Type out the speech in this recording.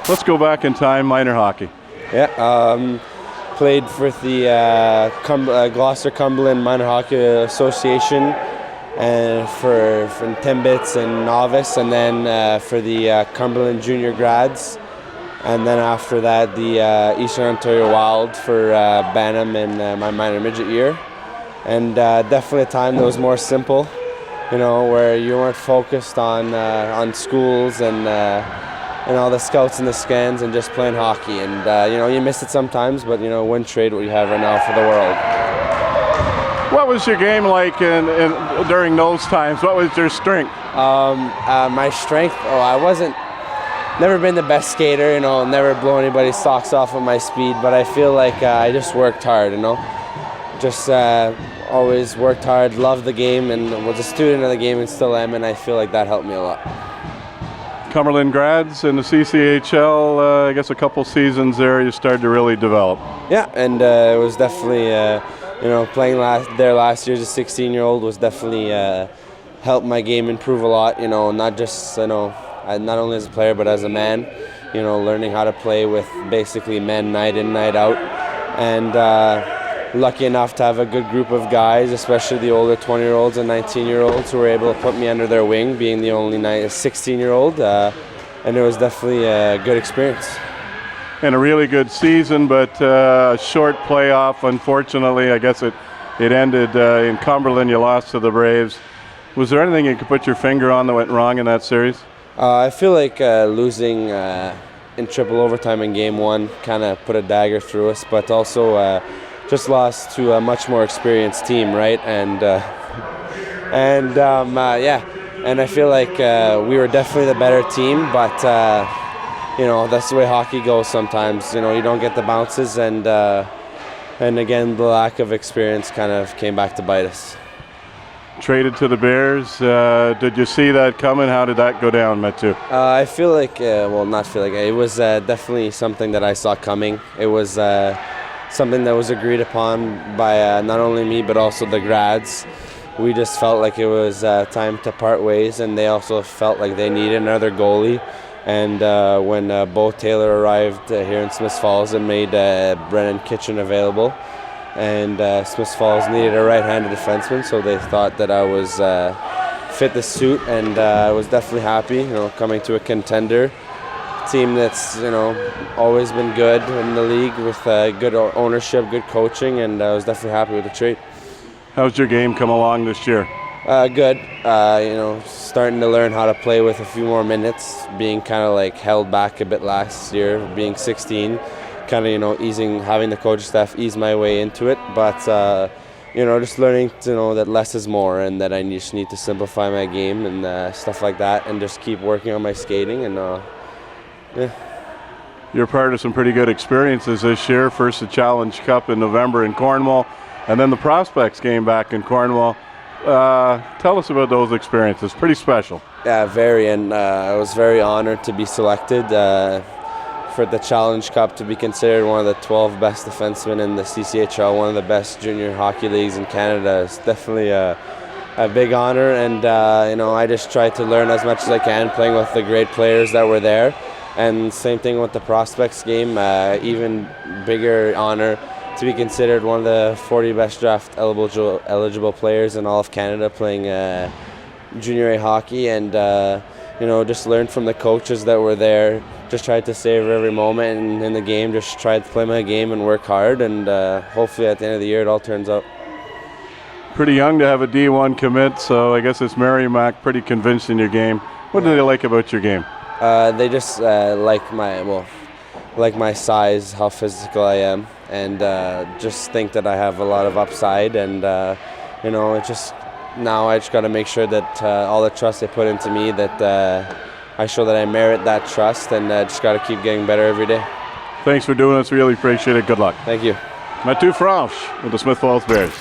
Let's go back in time, minor hockey. Yeah, played for the Gloucester-Cumberland Minor Hockey Association and for Timbits and Novice, and then for the Cumberland Junior Grads. And then after that, the Eastern Ontario Wild for Bantam in my minor midget year. And definitely a time that was more simple, where you weren't focused on schools and all the scouts and the scans and just playing hockey. And you miss it sometimes, but wouldn't trade what you have right now for the world. What was your game like during those times? What was your strength? My strength, never been the best skater, never blow anybody's socks off with my speed, but I feel like I just worked hard, just always worked hard, loved the game, and was a student of the game and still am, and I feel like that helped me a lot. Cumberland grads in the CCHL, I guess a couple seasons there, you started to really develop. Yeah, and it was definitely, playing there last year as a 16-year-old was definitely helped my game improve a lot, not just, not only as a player but as a man, learning how to play with basically men night in, night out. And lucky enough to have a good group of guys, especially the older 20-year-olds and 19-year-olds who were able to put me under their wing, being the only 16-year-old. And it was definitely a good experience. And a really good season, but a short playoff. Unfortunately, I guess it ended in Cumberland. You lost to the Braves. Was there anything you could put your finger on that went wrong in that series? I feel like losing in triple overtime in game one kind of put a dagger through us, but also just lost to a much more experienced team, right? And I feel like we were definitely the better team, but that's the way hockey goes sometimes. You don't get the bounces, and again, the lack of experience kind of came back to bite us. Traded to the Bears. Did you see that coming? How did that go down, Matthieu? I feel like, not feel like, it was definitely something that I saw coming. It was something that was agreed upon by not only me but also the grads. We just felt like it was time to part ways, and they also felt like they needed another goalie. And when Bo Taylor arrived here in Smiths Falls and made Brennan Kitchen available, and Smiths Falls needed a right-handed defenseman, so they thought that I was fit the suit, and I was definitely happy, coming to a contender team that's always been good in the league with good ownership, good coaching, and I was definitely happy with the trade. How's your game come along this year? Good. Starting to learn how to play with a few more minutes, being kind of like held back a bit last year, being 16. Kind of having the coaching staff ease my way into it, but just learning to know that less is more, and that I just need to simplify my game and stuff like that, and just keep working on my skating. And yeah. You're part of some pretty good experiences this year. First the Challenge Cup in November in Cornwall, and then the Prospects game back in Cornwall. Tell us about those experiences. Pretty special. Yeah, very, and I was very honored to be selected for the Challenge Cup, to be considered one of the 12 best defensemen in the CCHL, one of the best junior hockey leagues in Canada. It's definitely a big honor, and I just tried to learn as much as I can, playing with the great players that were there. And same thing with the Prospects game, even bigger honor to be considered one of the 40 best draft eligible players in all of Canada playing junior A hockey, and just learn from the coaches that were there. Just tried to savor every moment in the game, just tried to play my game and work hard, and hopefully at the end of the year it all turns out. Pretty young to have a D1 commit, so I guess it's Merrimack pretty convinced in your game. What do they like about your game? They just like my size, how physical I am, and just think that I have a lot of upside, and now I just got to make sure that all the trust they put into me, that I show that I merit that trust, and just got to keep getting better every day. Thanks for doing this. Really appreciate it. Good luck. Thank you. Matthieu Franche with the Smiths Falls Bears.